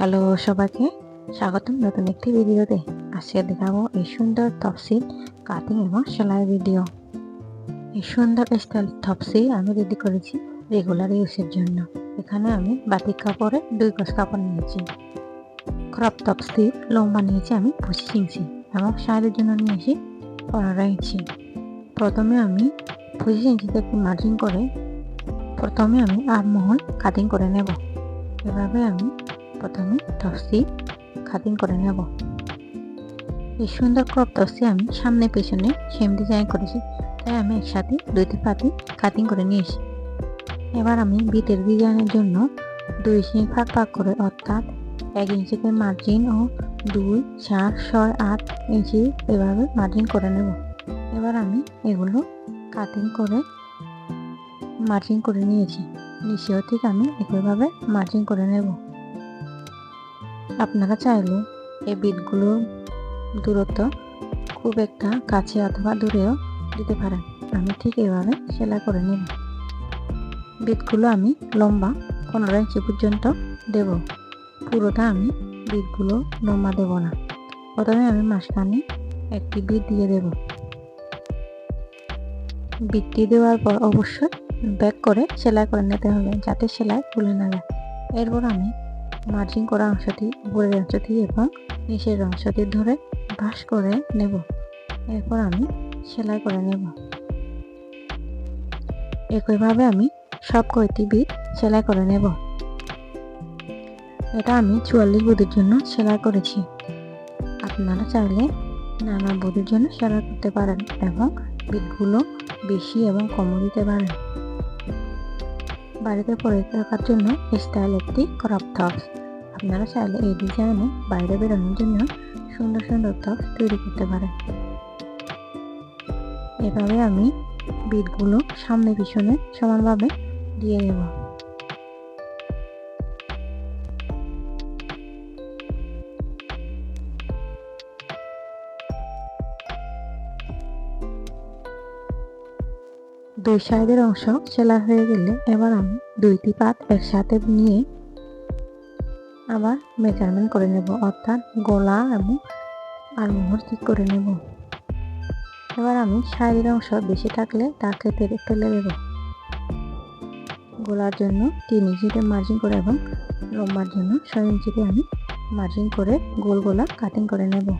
Hello সবাইকে স্বাগতম নতুন একটি ভিডিওতে। আজকে দেখাবো এই সুন্দর তফসিল কাটিং এবং সেলাই ভিডিও। এই সুন্দর স্টাইল তফসিল আমি রেডি করেছি রেগুলার ইউজের জন্য। এখানে আমি বাটিক কাপড়ে 2 গজ কাপড় নিয়েছি। ক্রপ তফসিল লম্বা নিয়েছি আমি 25 ইঞ্চি এবং শাড়ির জন্য নিয়েছি 15 ইঞ্চি। প্রথমে আমি 25 ইঞ্চি থেকে মার্জিন করে আমি আর্মহোল কাটিং করে নেব। এভাবে আমি প্রথমে তফসিল কাটিং করে নেব। এই সুন্দর ক্রপ তফসিল আমি সামনে পেছনে সেম ডিজাইন করেছি, তাই আমি একসাথে 2টি পাতি কাটিং করে নিয়েছি। এবার আমি বিটের ডিজাইনের জন্য 2 ইঞ্চি ভাগ করে, অর্থাৎ 1 ইঞ্চিতে মার্জিন ও 2, 4, 6, 8 ইঞ্চি এভাবে মার্জিন করে নেব। এবার আমি এগুলো কাটিং করে মার্জিন করে নিয়েছি। নিচেও ঠিক আমি একইভাবে মার্জিন করে নেব। আপনারা চাইলে এই বিটগুলো দূরত্ব খুব একটা কাছে অথবা দূরেও দিতে পারেন। আমি ঠিক এভাবে সেলাই করে নেব। বিটগুলো আমি লম্বা 15 ইঞ্চি পর্যন্ত দেব। পুরোটা আমি বিটগুলো লম্বা দেব না। প্রথমে আমি মাঝখানে একটি বিট দিয়ে দেব। বিটটি দেওয়ার পর অবশ্যই ব্যাক করে সেলাই করে নিতে হবে, যাতে সেলাই খুলে না যায়। এরপর আমি মার্জিন করা অংশটি উপরের অংশটি এবং নিচের অংশটি ধরে ভাঁজ করে নেব। এরপর আমি সেলাই করে নেব। একইভাবে আমি সব কয়টি বিট সেলাই করে নেব। এটা আমি 44 বুটির জন্য সেলাই করেছি। আপনারা চাইলে নানা বুটির জন্য সেলাই করতে পারেন এবং বিটগুলো বেশি এবং কমও দিতে পারেন। বাড়িতে পরে থাকার জন্য স্টাইল একটি ক্রপ টপস। আপনারা চাইলে এই ডিজাইনে বাইরে বেরোনোর জন্য সুন্দর সুন্দর টপস তৈরি করতে পারেন। এভাবে আমি বিটগুলো সামনে পিছনে সমানভাবে দিয়ে দেব। দুই সাইডের অংশ সেলাই হয়ে গেলে এবার আমি 2টি পাত একসাথে নিয়ে আবার মেজারমেন্ট করে নেব, অর্থাৎ গলা এবং আর্মহোল ঠিক করে নেব। এবার আমি সাইডের অংশ বেশি থাকলে তাকে ফেলে দেব। গলার জন্য 3 ইঞ্চিতে মার্জিন করে এবং লম্বার জন্য 6 ইঞ্চিতে আমি মার্জিন করে গোল গলা কাটিং করে নেব।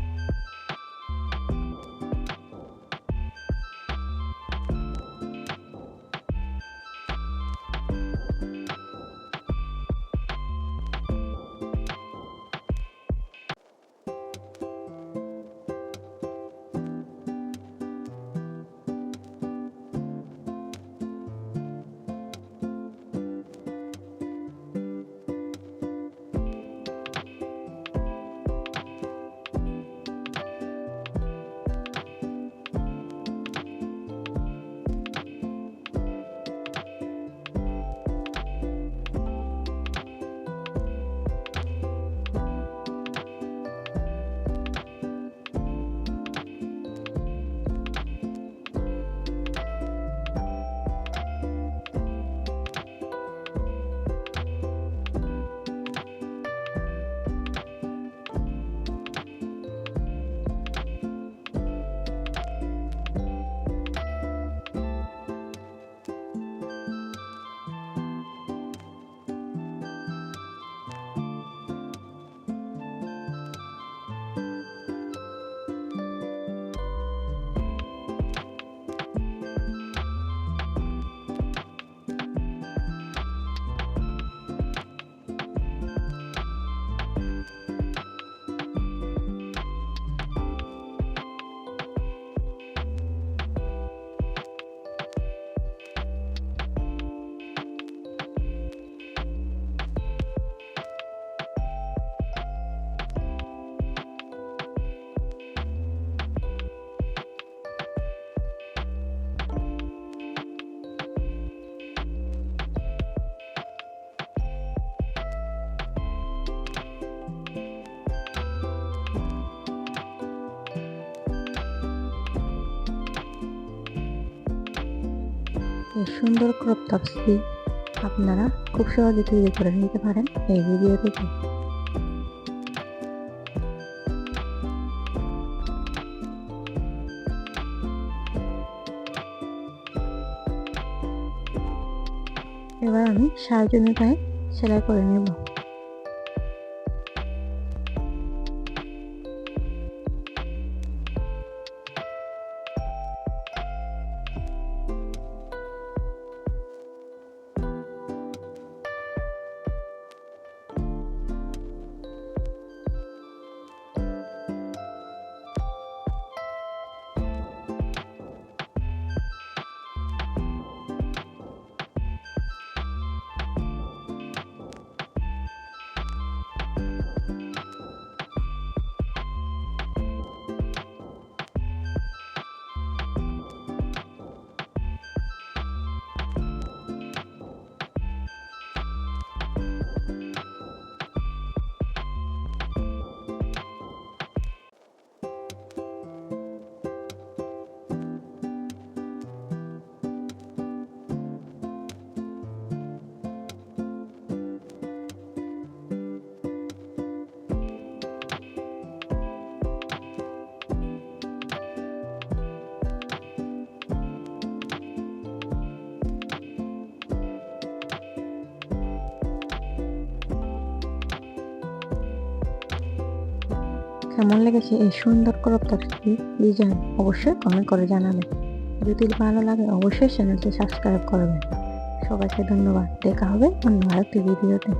এই সুন্দর ক্রপ টপসটি আপনারা খুব সহজে তৈরি করে নিতে পারেন এই ভিডিও থেকে। এবার আমি সাইজ অনুযায়ী সেলাই করে নেব। কেমন লেগেছে এই সুন্দর ক্রপ টপসটি ডিজাইন অবশ্যই কমেন্ট করে জানাবেন। যদি ভালো লাগে অবশ্যই চ্যানেলটি সাবস্ক্রাইব করবেন। সবাইকে ধন্যবাদ। দেখা হবে অন্য আরেকটি ভিডিওতে।